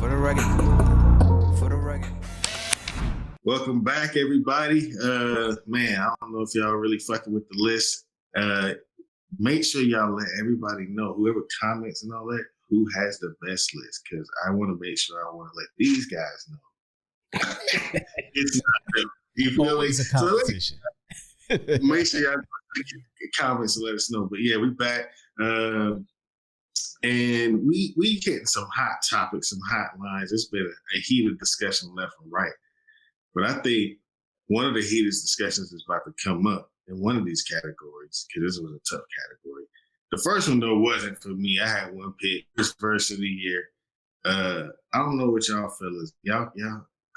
For the record. For the record. Welcome back, everybody. Man, I don't know if y'all really fucking with the list. Make sure y'all let everybody know, whoever comments and all that, who has the best list, because I want to make sure I want to let these guys know. It's not them. You feel me? It's a competition. So make sure y'all comments and let us know. But yeah, we back. And we getting some hot topics, some hot lines. It's been a heated discussion left and right. But I think one of the heated discussions is about to come up in one of these categories, because this was a tough category. The first one, though, wasn't for me. I had one pick, first verse of the year. I don't know what y'all fellas. Y'all,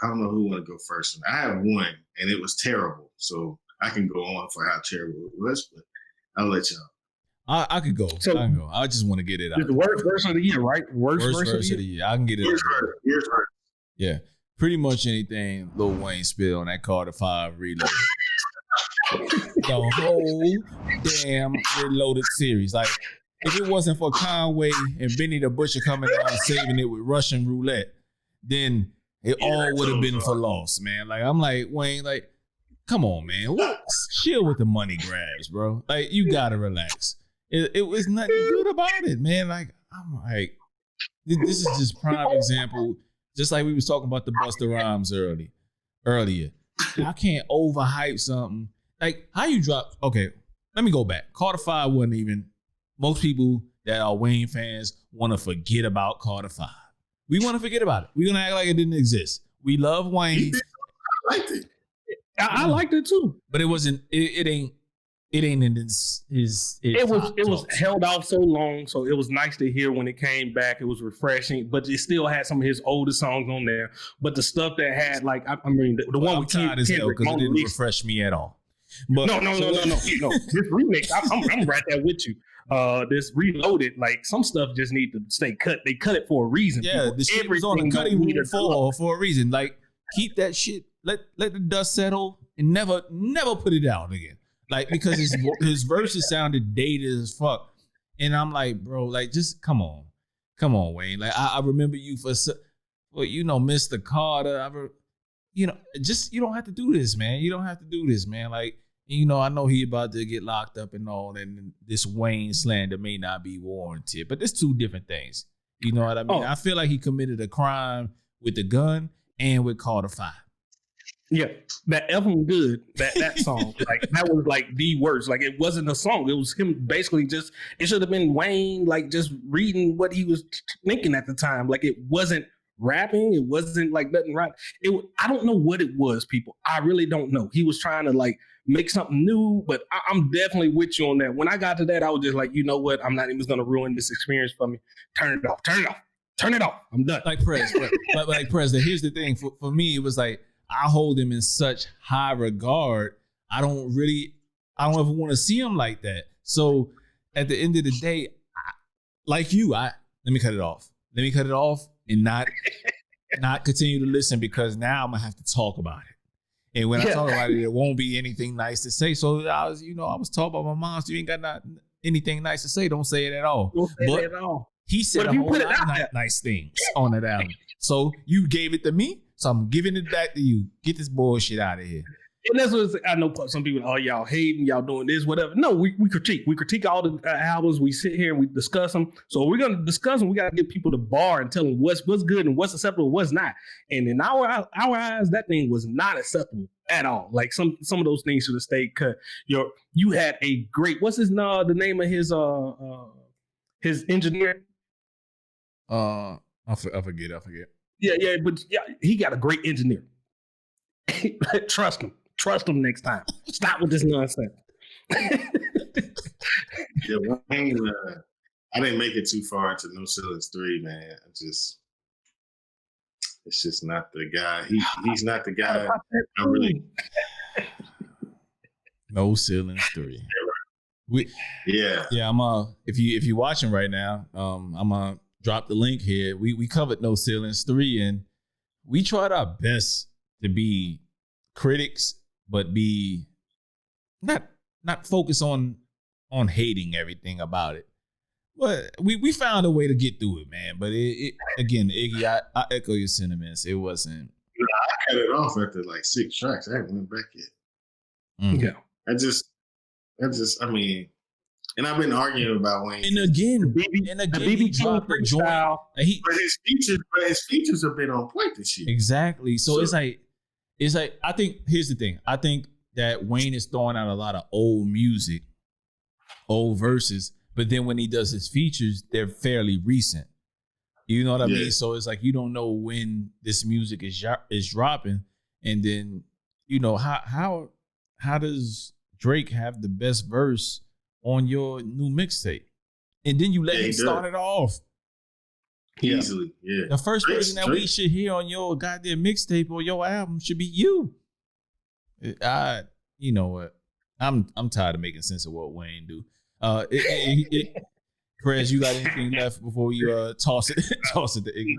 I don't know who want to go first. I have one, and it was terrible. So I can go on for how terrible it was, but I'll let y'all. I could go. So, I can go. I just want to get it out. The worst verse of the year, right? Worst verse of the year. I can get it out. Here's her. Yeah. Pretty much anything Lil Wayne spilled on that Carter 5 Reloaded. The whole damn Reloaded series. Like, if it wasn't for Conway and Benny the Butcher coming out and saving it with Russian roulette, then it all would have been for loss, man. Like, I'm like, Wayne, like, come on, man. What? Chill with the money grabs, bro. Like, you gotta relax. It was nothing good about it, man. Like, I'm like, this is just prime example. Just like we was talking about the Busta Rhymes earlier. I can't overhype something. Like, how you drop? Okay, let me go back. Carter 5 wasn't even. Most people that are Wayne fans want to forget about Carter 5. We want to forget about it. We're gonna act like it didn't exist. We love Wayne. I liked it. I liked it too, but it wasn't. It ain't in his. It was held out so long, so it was nice to hear when it came back. It was refreshing, but it still had some of his older songs on there. But the stuff that had, like, I mean, the one with Kendrick, because it didn't refresh me at all. But no. This remix, I'm right there with you. This Reloaded, like, some stuff just need to stay cut. They cut it for a reason. Yeah, the shit was on the cutting room for a reason. Like, keep that shit. Let the dust settle and never put it out again. Like, because his verses sounded dated as fuck. And I'm like, bro, like, just come on, Wayne. Like, I remember you for Mr. Carter. You don't have to do this, man. You don't have to do this, man. Like, I know he about to get locked up and all, and this Wayne slander may not be warranted, but there's two different things. You know what I mean? I feel like he committed a crime with the gun and with Carter 5. Yeah, that F-em Good, that song, like, that was like the worst. Like, it wasn't a song. It was him basically just, it should have been Wayne, like, just reading what he was thinking at the time. Like, it wasn't rapping. It wasn't like nothing right. I don't know what it was, people. I really don't know. He was trying to, like, make something new, but I'm definitely with you on that. When I got to that, I was just like, you know what? I'm not even going to ruin this experience for me. Turn it off. I'm done. Like Prez, but like Prez, here's the thing. For me, it was like, I hold him in such high regard. I don't ever want to see him like that. So at the end of the day, let me cut it off. Let me cut it off and not continue to listen, because now I'm gonna have to talk about it. And when I talk about it, there won't be anything nice to say. So I was talking about my mom. So you ain't got anything nice to say. Don't say it at all. Don't say it at all. He said a whole lot of nice things on that album. So you gave it to me. So I'm giving it back to you. Get this bullshit out of here. And that's what I know. Some people, y'all hating, y'all doing this, whatever. No, we critique. We critique all the albums. We sit here and we discuss them. So we're gonna discuss them. We gotta give people the bar and tell them what's good and what's acceptable, what's not. And in our eyes, that thing was not acceptable at all. Like, some of those things should have stayed cut. You had a great. What's the name of his engineer? I forget. Yeah, but he got a great engineer. Trust him next time. Stop with this nonsense. Yeah, Wayne, I didn't make it too far into No Ceilings 3, man. It's just not the guy. He's not the guy. I really. No Ceilings 3. Yeah. I'm if you're watching right now, I'm drop the link here. We covered No Ceilings 3, and we tried our best to be critics, but be not focus on hating everything about it. But we found a way to get through it, man. But it again, Iggy, I echo your sentiments. It wasn't. I cut it off after like 6 tracks. I haven't went back yet. Yeah. I mean, and I've been arguing about Wayne. And again, he dropped the joint. But his features have been on point this year. Exactly. So it's like I think here's the thing. I think that Wayne is throwing out a lot of old music, old verses, but then when he does his features, they're fairly recent. You know what I mean? So it's like you don't know when this music is dropping, and then you know how does Drake have the best verse on your new mixtape, and then you let him start it off easily. Yeah, the first person that we should hear on your goddamn mixtape or your album should be you. You know what? I'm tired of making sense of what Wayne do. Perez, you got anything left before you toss it to Iggy?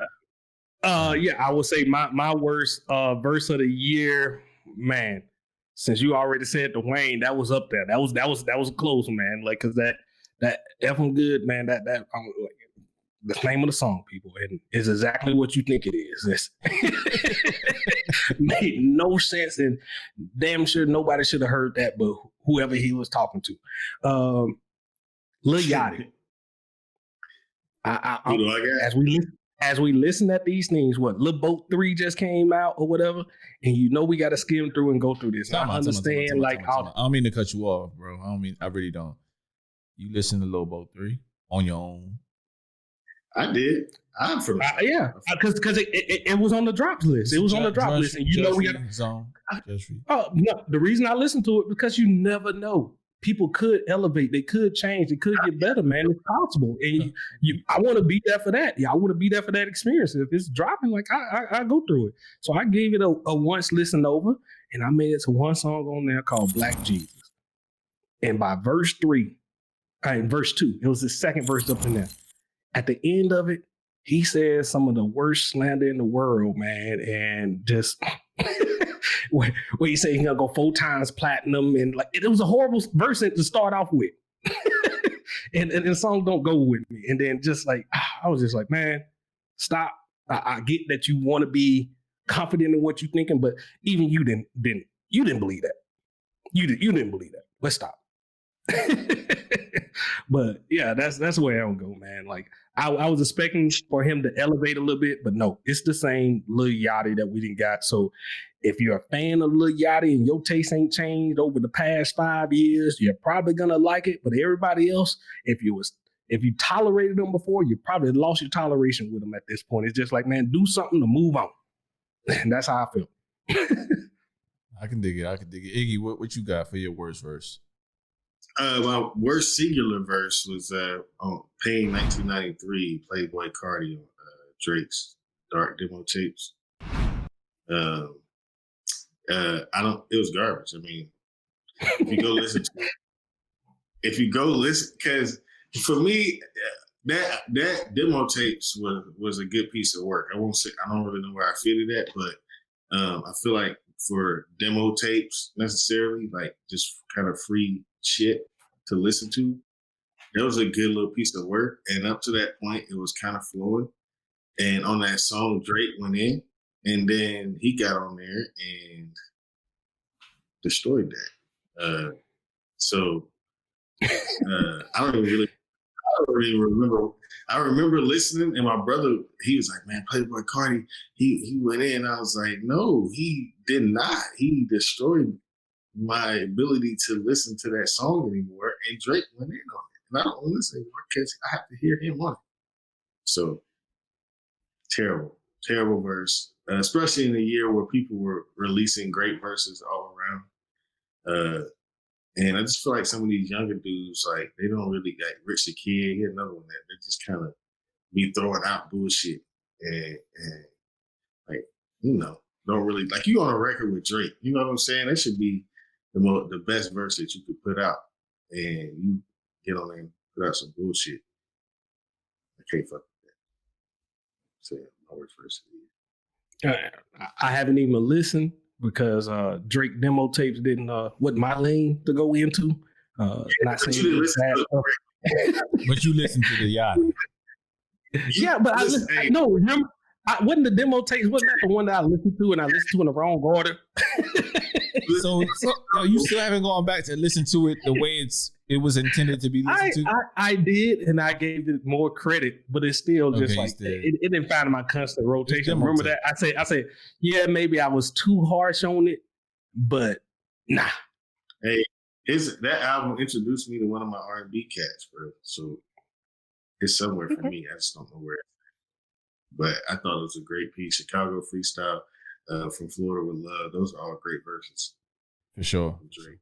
Yeah, I would say my worst verse of the year, man. Since you already said the Wayne, that was up there. That was close, man. Like, cause that F good, man. That like, the name of the song, people, and is exactly what you think it is. Made no sense, and damn sure nobody should have heard that, but whoever he was talking to, Lil Yachty. As we listen at these things, what Lil Boat 3 just came out or whatever, and you know we got to skim through and go through this. I understand, I don't mean to cut you off, bro. I really don't. You listen to Lil Boat 3 on your own. I did. I'm from because it was on the drops list. It was on the drop list, and you know we got. No, the reason I listened to it because you never know. People could elevate, they could change, it could get better, man. It's possible. And I want to be there for that. Yeah, I want to be there for that experience. If it's dropping, like I go through it. So I gave it a once listen over, and I made it to one song on there called Black Jesus. And by verse 2, it was the second verse up in there. At the end of it, he says some of the worst slander in the world, man. And just where he said he's gonna go 4 times platinum, and like it was a horrible verse to start off with. and the song don't go with me. And then just like I was just like, man, stop. I get that you want to be confident in what you're thinking, but even you didn't believe that. You didn't believe that. Let's stop. But yeah, that's the way I would go, man. Like I was expecting for him to elevate a little bit, but no, it's the same Lil Yachty that we didn't got. So if you're a fan of Lil Yachty and your taste ain't changed over the past 5 years, you're probably gonna like it. But everybody else, if you tolerated them before, you probably lost your toleration with them at this point. It's just like, man, do something to move on. And that's how I feel. I can dig it. Iggy, what you got for your worst verse? My worst singular verse was on Pain 1993, Playboy Cardi on Drake's Dark Demo tapes. It was garbage. I mean, if you go listen because for me, that demo tapes was a good piece of work. I won't say I don't really know where I fitted at, but I feel like for demo tapes necessarily, like just kind of free shit to listen to, that was a good little piece of work. And up to that point, it was kind of flowing. And on that song, Drake went in, and then he got on there and destroyed that. I don't even remember. I remember listening, and my brother, he was like, man, Playboy Cardi, he went in. I was like, no, he did not. He destroyed my ability to listen to that song anymore. And Drake went in on it. And I don't listen anymore because I have to hear him on it. So terrible verse, especially in a year where people were releasing great verses all around. And I just feel like some of these younger dudes, like, they don't really, like Rich the Kid, here's another one that they just kind of be throwing out bullshit and like, you know, don't really, like, you on a record with Drake, you know what I'm saying? That should be the best verse that you could put out, and you get on there and put out some bullshit. I can't fuck with that. So my worst verse of the year. I haven't even listened because Drake demo tapes wasn't my lane to go into. Not saying But you listen to the Yachty. Yeah, but no, remember, wasn't the demo tapes, wasn't that the one that I listened to and I listened to in the wrong order? So you still haven't gone back to listen to it the way it was intended to be listened to? I did, and I gave it more credit, but it's still just like it didn't find my constant rotation. Remember that? I said, yeah, maybe I was too harsh on it, but nah. Hey, that album introduced me to one of my R&B cats, bro. So it's somewhere for me. I just don't know where. But I thought it was a great piece. Chicago Freestyle, From Florida with Love. Those are all great verses. For sure. Drake.